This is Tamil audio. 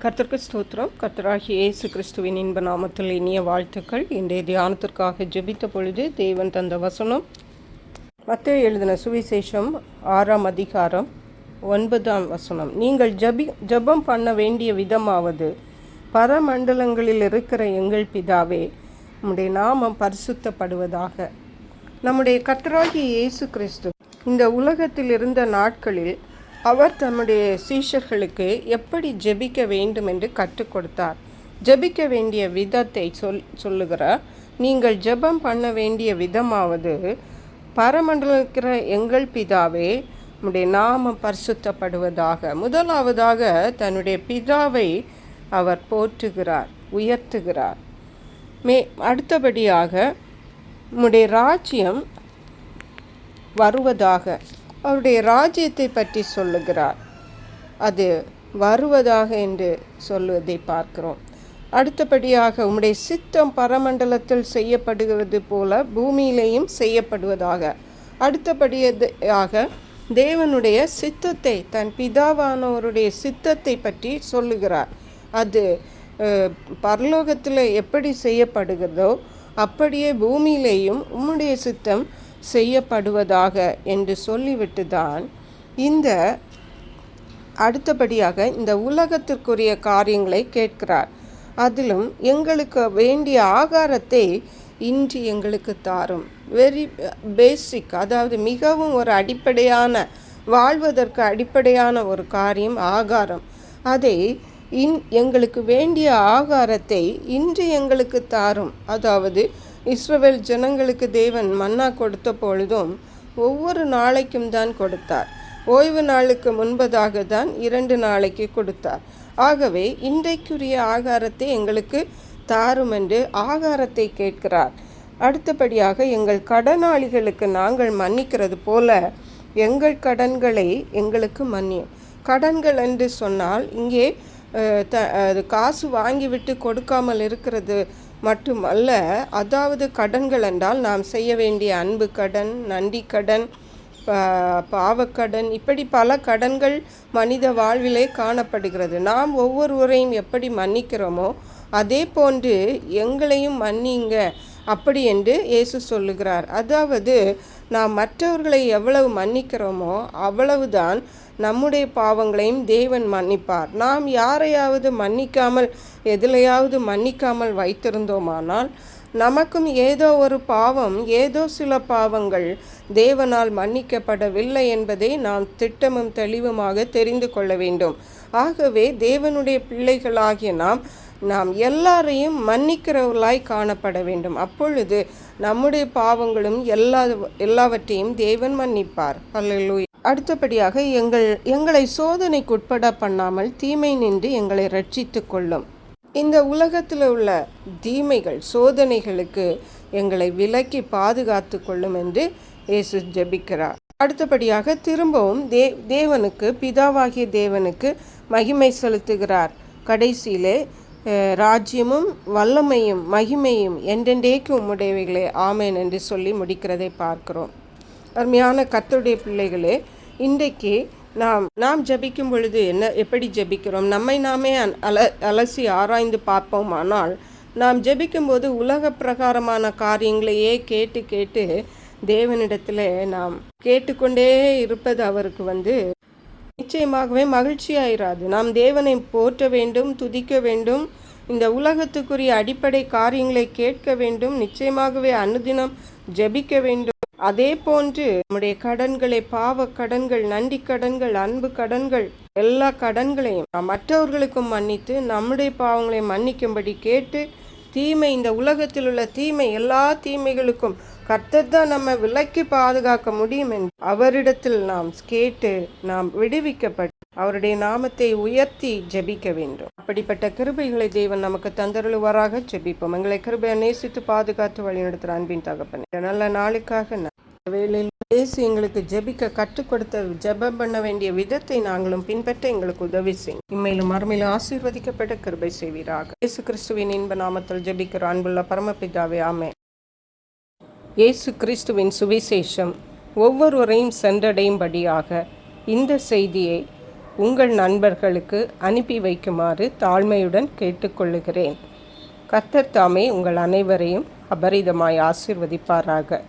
கர்த்தருக்கு ஸ்தோத்திரம். கர்த்தராகிய இயேசு கிறிஸ்துவின் இன்ப நாமத்தில் இனிய வாழ்த்துக்கள். இன்றைய தியானத்திற்காக ஜெபித்த பொழுது தேவன் தந்த வசனம் மத்தேயு எழுதின சுவிசேஷம் 6ஆம் அதிகாரம் 9ஆம் வசனம். நீங்கள் ஜெபம் பண்ண வேண்டிய விதமாவது, பரமண்டலங்களில் இருக்கிற எங்கள் பிதாவே, உம்முடைய நாமம் பரிசுத்தப்படுவதாக. நம்முடைய கர்த்தராகிய இயேசு கிறிஸ்து இந்த உலகத்தில் இருந்த நாட்களில் அவர் தம்முடைய சீஷர்களுக்கு எப்படி ஜெபிக்க வேண்டும் என்று கற்றுக் கொடுத்தார். ஜெபிக்க வேண்டிய விதத்தை சொல்லுகிறார். நீங்கள் ஜெபம் பண்ண வேண்டிய விதமாவது, பரமண்டலம் இருக்கிற எங்கள் பிதாவே, உம்முடைய நாமம் பரிசுத்தப்படுவதாக. முதலாவதாக தன்னுடைய பிதாவை அவர் போற்றுகிறார், உயர்த்துகிறார். அடுத்தபடியாக உம்முடைய ராஜ்யம் வருவதாக, அவருடைய ராஜ்யத்தை பற்றி சொல்லுகிறார். அது வருவதாக என்று சொல்லுவதை பார்க்கிறோம். அடுத்தபடியாக உம்முடைய சித்தம் பரமண்டலத்தில் செய்யப்படுகிறது போல பூமியிலேயும் செய்யப்படுவதாக. அடுத்தபடியாக தேவனுடைய சித்தத்தை, தன் பிதாவானவருடைய சித்தத்தை பற்றி சொல்லுகிறார். அது பரலோகத்தில் எப்படி செய்யப்படுகிறதோ அப்படியே பூமியிலேயும் உம்முடைய சித்தம் செய்யப்படுவதாக என்று சொல்லிவிட்டு தான் அடுத்தபடியாக இந்த உலகத்திற்குரிய காரியங்களை கேட்கிறார். அதிலும் எங்களுக்கு வேண்டிய ஆகாரத்தை இன்று எங்களுக்கு தாரும். வெரி பேசிக், அதாவது மிகவும் ஒரு அடிப்படையான, வாழ்வதற்கு அடிப்படையான ஒரு காரியம் ஆகாரம். அதை எங்களுக்கு வேண்டிய ஆகாரத்தை இன்று எங்களுக்கு தாரும். அதாவது இஸ்ரவேல் ஜனங்களுக்கு தேவன் மன்னா கொடுத்த பொழுதும் ஒவ்வொரு நாளைக்கும் தான் கொடுத்தார். ஓய்வு நாளுக்கு முன்பதாக தான் 2 நாளைக்கு கொடுத்தார். ஆகவே இன்றைக்குரிய ஆகாரத்தை எங்களுக்கு தாரும் என்று ஆகாரத்தை கேட்கிறார். அடுத்தபடியாக எங்கள் கடனாளிகளுக்கு நாங்கள் மன்னிக்கிறது போல எங்கள் கடன்களை எங்களுக்கு மன்னியும். கடன்கள் என்று சொன்னால் இங்கே காசு வாங்கிவிட்டு கொடுக்காமல் இருக்கிறது மட்டுமல்ல. அதாவது கடன்கள் என்றால் நாம் செய்ய வேண்டிய அன்பு கடன், நன்றி கடன், பாவக்கடன், இப்படி பல கடன்கள் மனித வாழ்விலே காணப்படுகிறது. நாம் ஒவ்வொருவரையும் எப்படி மன்னிக்கிறோமோ அதே போன்று எங்களையும் மன்னிங்க அப்படி என்று இயேசு சொல்லுகிறார். அதாவது நாம் மற்றவர்களை எவ்வளவு மன்னிக்கிறோமோ அவ்வளவுதான் நம்முடைய பாவங்களையும் தேவன் மன்னிப்பார். நாம் யாரையாவது மன்னிக்காமல், எதிலையாவது மன்னிக்காமல் வைத்திருந்தோமானால் நமக்கும் ஏதோ ஒரு பாவம், ஏதோ சில பாவங்கள் தேவனால் மன்னிக்கப்படவில்லை என்பதை நாம் திட்டமும் தெளிவுமாக தெரிந்து கொள்ள வேண்டும். ஆகவே தேவனுடைய பிள்ளைகளாகிய நாம் எல்லாரையும் மன்னிக்கிறவர்களாய் காணப்பட வேண்டும். அப்பொழுது நம்முடைய பாவங்களும் எல்லாவற்றையும் தேவன் மன்னிப்பார். அல்லேலூயா. அடுத்தபடியாக எங்களை சோதனைக்குட்பட பண்ணாமல் தீமை நின்று எங்களை ரட்சித்து கொள்ளும். இந்த உலகத்தில் உள்ள தீமைகள், சோதனைகளுக்கு எங்களை விலக்கி பாதுகாத்து கொள்ளும் என்று இயேசு ஜெபிக்கிறார். அடுத்தபடியாக திரும்பவும் தேவனுக்கு, பிதாவாகிய தேவனுக்கு மகிமை செலுத்துகிறார். கடைசியிலே ராஜ்யமும் வல்லமையும் மகிமையும் என்றென்றேக்கு உம்முடையவைகளே ஆமேன் என்று சொல்லி முடிக்கிறதை பார்க்கிறோம். அருமையான கர்த்தருடைய பிள்ளைகளே, இன்றைக்கு நாம் ஜெபிக்கும் பொழுது எப்படி ஜெபிக்கிறோம்? நம்மை நாமே அலசி ஆராய்ந்து பார்ப்போமானால், நாம் ஜெபிக்கும்போது உலக பிரகாரமான காரியங்களையே கேட்டு தேவனிடத்தில் நாம் கேட்டுக்கொண்டே இருப்பது அவருக்கு நிச்சயமாகவே மகிழ்ச்சியாயிராது. நாம் தேவனை போற்ற வேண்டும், துதிக்க வேண்டும், இந்த உலகத்துக்குரிய அடிப்படை காரியங்களை கேட்க வேண்டும், நிச்சயமாகவே அனுதினம் ஜெபிக்க வேண்டும். அதே போன்று நம்முடைய கடன்களை, பாவ கடன்கள், நன்றி கடன்கள், அன்பு கடன்கள், எல்லா கடன்களையும் மற்றவர்களுக்கும் மன்னித்து நம்முடைய பாவங்களை மன்னிக்கும்படி கேட்டு, இந்த உலகத்தில் உள்ள எல்லா தீமைகளுக்கும் கர்த்தர் தான் நம்ம விலக்கி பாதுகாக்க முடியும் என்று அவரிடத்தில் நாம் கேட்டு நாம் விடுவிக்கப்பட்டு அவருடைய நாமத்தை உயர்த்தி ஜெபிக்க வேண்டும். அப்படிப்பட்ட கிருபைகளை தேவன் நமக்கு தந்தருளுவாராக. ஜெபிப்போம். எங்களை கிருபையை நேசித்து பாதுகாத்து வழிநடத்துகிற அன்பின் தகப்பனே, நல்ல நாளுக்காக வேளையில் பேசி எங்களுக்கு ஜெபிக்க கற்றுக் கொடுத்த, ஜெபம் பண்ண வேண்டிய விதத்தை நாங்களும் பின்பற்ற எங்களுக்கு உதவி செய்யும். இம்மையிலும் மறுமையிலும் ஆசீர்வதிக்கப்பட்ட கிருபை செய்வீராக. இயேசு கிறிஸ்துவின் இன்ப நாமத்தில் ஜெபிக்கிற அன்புள்ள பரமபிதாவே, ஆமென். இயேசு கிறிஸ்துவின் சுவிசேஷம் ஒவ்வொருவரையும் சென்றடையும்படியாக இந்த செய்தியை உங்கள் நண்பர்களுக்கு அனுப்பி வைக்குமாறு தாழ்மையுடன் கேட்டுக்கொள்ளுகிறேன். கர்த்தர் தாமே உங்கள் அனைவரையும் அபரிதமாய் ஆசீர்வதிப்பாராக.